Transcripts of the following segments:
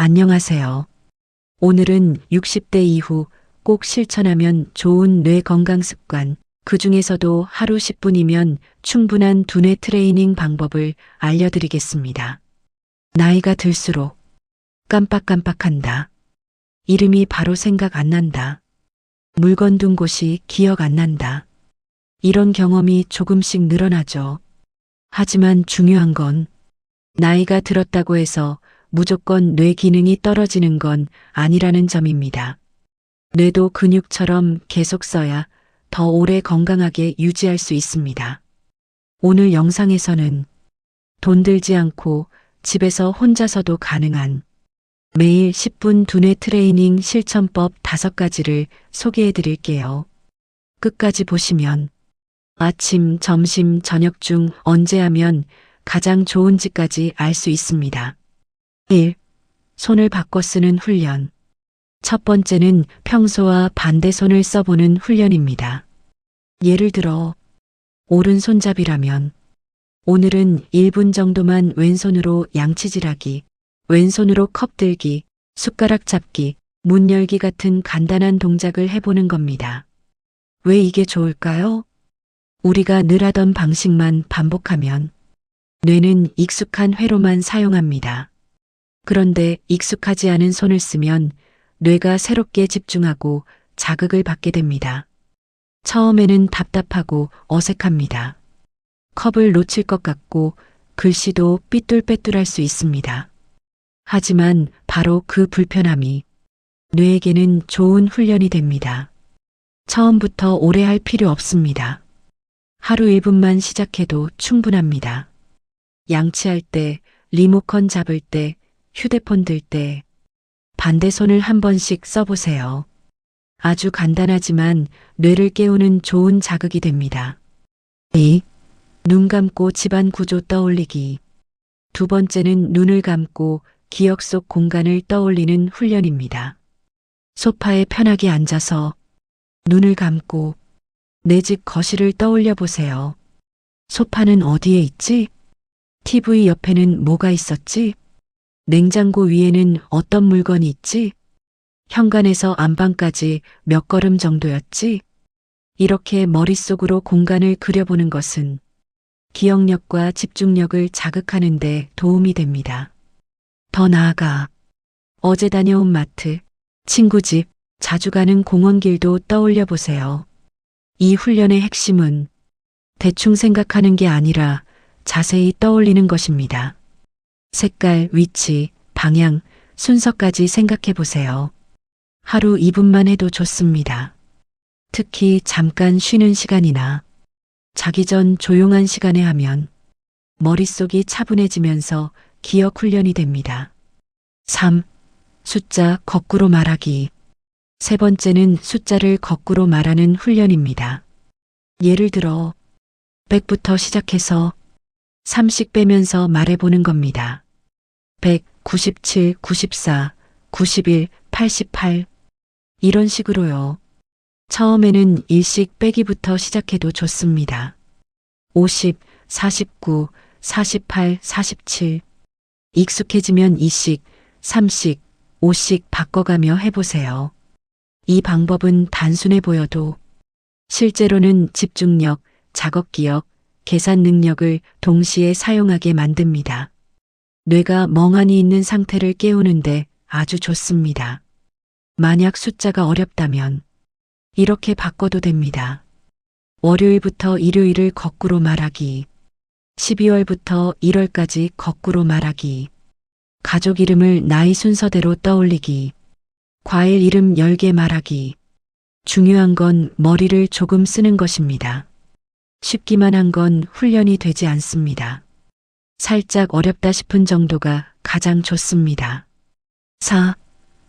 안녕하세요. 오늘은 60대 이후 꼭 실천하면 좋은 뇌 건강 습관, 그 중에서도 하루 10분이면 충분한 두뇌 트레이닝 방법을 알려드리겠습니다. 나이가 들수록 깜빡깜빡한다. 이름이 바로 생각 안 난다. 물건 둔 곳이 기억 안 난다. 이런 경험이 조금씩 늘어나죠. 하지만 중요한 건 나이가 들었다고 해서 무조건 뇌 기능이 떨어지는 건 아니라는 점입니다. 뇌도 근육처럼 계속 써야 더 오래 건강하게 유지할 수 있습니다. 오늘 영상에서는 돈 들지 않고 집에서 혼자서도 가능한 매일 10분 두뇌 트레이닝 실천법 5가지를 소개해 드릴게요. 끝까지 보시면 아침, 점심, 저녁 중 언제 하면 가장 좋은지까지 알 수 있습니다. 1. 손을 바꿔 쓰는 훈련. 첫 번째는 평소와 반대 손을 써보는 훈련입니다. 예를 들어 오른손잡이라면 오늘은 1분 정도만 왼손으로 양치질하기, 왼손으로 컵 들기, 숟가락 잡기, 문 열기 같은 간단한 동작을 해보는 겁니다. 왜 이게 좋을까요? 우리가 늘 하던 방식만 반복하면 뇌는 익숙한 회로만 사용합니다. 그런데 익숙하지 않은 손을 쓰면 뇌가 새롭게 집중하고 자극을 받게 됩니다. 처음에는 답답하고 어색합니다. 컵을 놓칠 것 같고 글씨도 삐뚤빼뚤할 수 있습니다. 하지만 바로 그 불편함이 뇌에게는 좋은 훈련이 됩니다. 처음부터 오래 할 필요 없습니다. 하루 1분만 시작해도 충분합니다. 양치할 때, 리모컨 잡을 때, 휴대폰 들 때 반대 손을 한 번씩 써보세요. 아주 간단하지만 뇌를 깨우는 좋은 자극이 됩니다. 2. 눈 감고 집안 구조 떠올리기. 두 번째는 눈을 감고 기억 속 공간을 떠올리는 훈련입니다. 소파에 편하게 앉아서 눈을 감고 내 집 거실을 떠올려 보세요. 소파는 어디에 있지? TV 옆에는 뭐가 있었지? 냉장고 위에는 어떤 물건이 있지? 현관에서 안방까지 몇 걸음 정도였지? 이렇게 머릿속으로 공간을 그려보는 것은 기억력과 집중력을 자극하는 데 도움이 됩니다. 더 나아가 어제 다녀온 마트, 친구 집, 자주 가는 공원길도 떠올려 보세요. 이 훈련의 핵심은 대충 생각하는 게 아니라 자세히 떠올리는 것입니다. 색깔, 위치, 방향, 순서까지 생각해 보세요. 하루 2분만 해도 좋습니다. 특히 잠깐 쉬는 시간이나 자기 전 조용한 시간에 하면 머릿속이 차분해지면서 기억 훈련이 됩니다. 3. 숫자 거꾸로 말하기. 세 번째는 숫자를 거꾸로 말하는 훈련입니다. 예를 들어 100부터 시작해서 3씩 빼면서 말해보는 겁니다. 100, 97, 94, 91, 88 이런 식으로요. 처음에는 1씩 빼기부터 시작해도 좋습니다. 50, 49, 48, 47 익숙해지면 2씩, 3씩, 5씩 바꿔가며 해보세요. 이 방법은 단순해 보여도 실제로는 집중력, 작업 기억, 계산 능력을 동시에 사용하게 만듭니다. 뇌가 멍하니 있는 상태를 깨우는데 아주 좋습니다. 만약 숫자가 어렵다면 이렇게 바꿔도 됩니다. 월요일부터 일요일을 거꾸로 말하기, 12월부터 1월까지 거꾸로 말하기, 가족 이름을 나이 순서대로 떠올리기, 과일 이름 10개 말하기. 중요한 건 머리를 조금 쓰는 것입니다. 쉽기만 한 건 훈련이 되지 않습니다. 살짝 어렵다 싶은 정도가 가장 좋습니다. 4.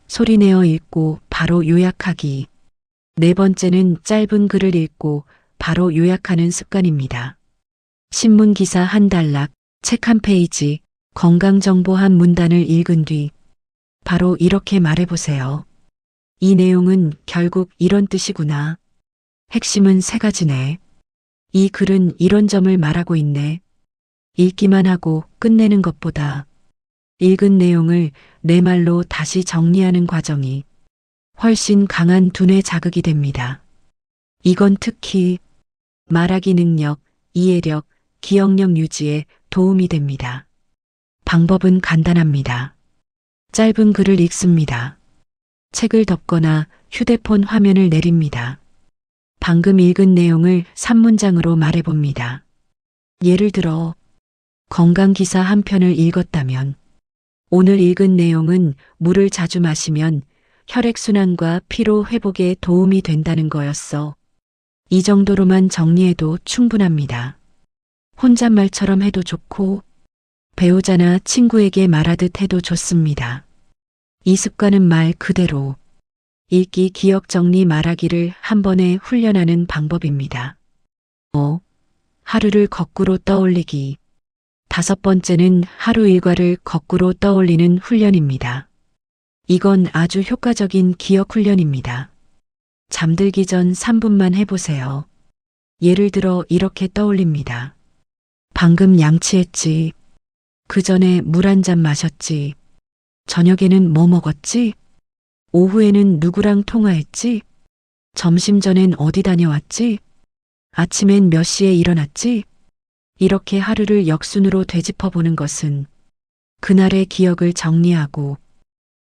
소리내어 읽고 바로 요약하기. 네 번째는 짧은 글을 읽고 바로 요약하는 습관입니다. 신문 기사 한 단락, 책 한 페이지, 건강정보 한 문단을 읽은 뒤 바로 이렇게 말해보세요. 이 내용은 결국 이런 뜻이구나. 핵심은 3가지네. 이 글은 이런 점을 말하고 있네. 읽기만 하고 끝내는 것보다 읽은 내용을 내 말로 다시 정리하는 과정이 훨씬 강한 두뇌 자극이 됩니다. 이건 특히 말하기 능력, 이해력, 기억력 유지에 도움이 됩니다. 방법은 간단합니다. 짧은 글을 읽습니다. 책을 덮거나 휴대폰 화면을 내립니다. 방금 읽은 내용을 3문장으로 말해봅니다. 예를 들어, 건강기사 한 편을 읽었다면, 오늘 읽은 내용은 물을 자주 마시면 혈액순환과 피로 회복에 도움이 된다는 거였어. 이 정도로만 정리해도 충분합니다. 혼잣말처럼 해도 좋고, 배우자나 친구에게 말하듯 해도 좋습니다. 이 습관은 말 그대로 읽기, 기억, 정리, 말하기를 한 번에 훈련하는 방법입니다. 하루를 거꾸로 떠올리기. 5번째는 하루 일과를 거꾸로 떠올리는 훈련입니다. 이건 아주 효과적인 기억 훈련입니다. 잠들기 전 3분만 해보세요. 예를 들어 이렇게 떠올립니다. 방금 양치했지. 그 전에 물 한 잔 마셨지. 저녁에는 뭐 먹었지? 오후에는 누구랑 통화했지? 점심 전엔 어디 다녀왔지? 아침엔 몇 시에 일어났지? 이렇게 하루를 역순으로 되짚어 보는 것은 그날의 기억을 정리하고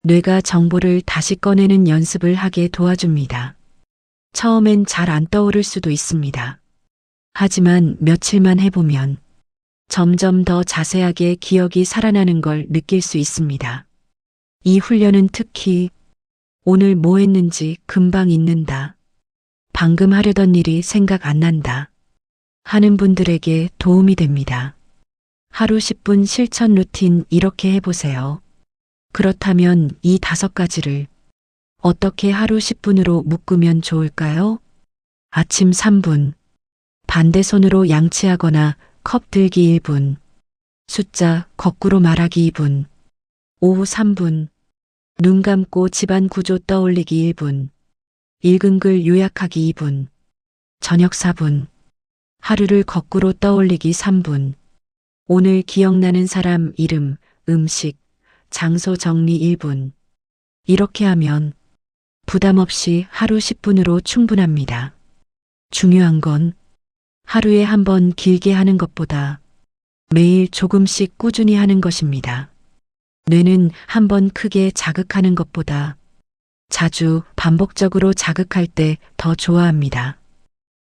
뇌가 정보를 다시 꺼내는 연습을 하게 도와줍니다. 처음엔 잘 안 떠오를 수도 있습니다. 하지만 며칠만 해보면 점점 더 자세하게 기억이 살아나는 걸 느낄 수 있습니다. 이 훈련은 특히 오늘 뭐 했는지 금방 잊는다. 방금 하려던 일이 생각 안 난다. 하는 분들에게 도움이 됩니다. 하루 10분 실천 루틴 이렇게 해보세요. 그렇다면 이 5가지를 어떻게 하루 10분으로 묶으면 좋을까요? 아침 3분, 반대손으로 양치하거나 컵 들기 1분, 숫자 거꾸로 말하기 2분, 오후 3분, 눈 감고 집안 구조 떠올리기 1분, 읽은 글 요약하기 2분, 저녁 4분, 하루를 거꾸로 떠올리기 3분, 오늘 기억나는 사람 이름, 음식, 장소 정리 1분. 이렇게 하면 부담 없이 하루 10분으로 충분합니다. 중요한 건 하루에 한 번 길게 하는 것보다 매일 조금씩 꾸준히 하는 것입니다. 뇌는 한 번 크게 자극하는 것보다 자주 반복적으로 자극할 때 더 좋아합니다.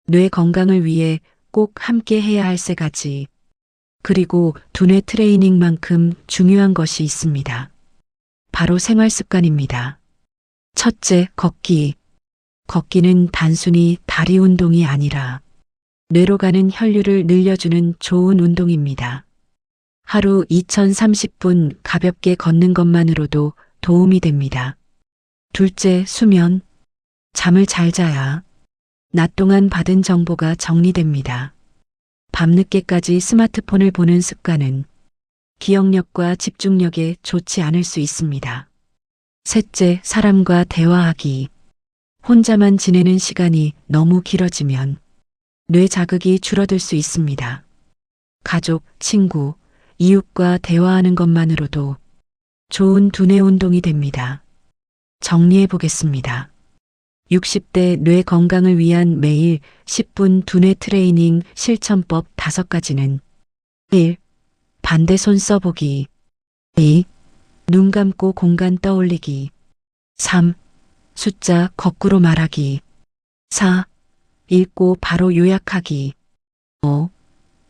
뇌 건강을 위해 꼭 함께 해야 할 3가지. 그리고 두뇌 트레이닝만큼 중요한 것이 있습니다. 바로 생활 습관입니다. 첫째, 걷기. 걷기는 단순히 다리 운동이 아니라 뇌로 가는 혈류를 늘려주는 좋은 운동입니다. 하루 2030분 가볍게 걷는 것만으로도 도움이 됩니다. 둘째, 수면. 잠을 잘 자야 낮 동안 받은 정보가 정리됩니다. 밤늦게까지 스마트폰을 보는 습관은 기억력과 집중력에 좋지 않을 수 있습니다. 셋째, 사람과 대화하기. 혼자만 지내는 시간이 너무 길어지면 뇌 자극이 줄어들 수 있습니다. 가족, 친구, 이웃과 대화하는 것만으로도 좋은 두뇌 운동이 됩니다. 정리해 보겠습니다. 60대 뇌 건강을 위한 매일 10분 두뇌 트레이닝 실천법 5가지는 1. 반대손 써보기. 2. 눈 감고 공간 떠올리기. 3. 숫자 거꾸로 말하기. 4. 읽고 바로 요약하기. 5.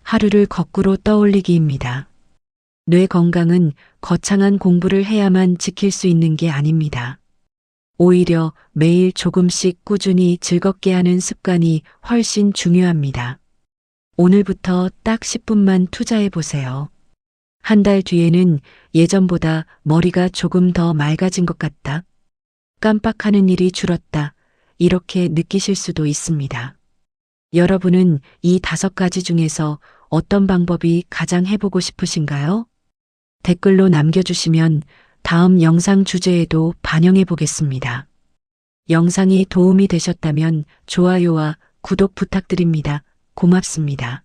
하루를 거꾸로 떠올리기입니다. 뇌 건강은 거창한 공부를 해야만 지킬 수 있는 게 아닙니다. 오히려 매일 조금씩 꾸준히 즐겁게 하는 습관이 훨씬 중요합니다. 오늘부터 딱 10분만 투자해 보세요. 한 달 뒤에는 예전보다 머리가 조금 더 맑아진 것 같다. 깜빡하는 일이 줄었다. 이렇게 느끼실 수도 있습니다. 여러분은 이 5가지 중에서 어떤 방법이 가장 해보고 싶으신가요? 댓글로 남겨주시면 다음 영상 주제에도 반영해 보겠습니다. 영상이 도움이 되셨다면 좋아요와 구독 부탁드립니다. 고맙습니다.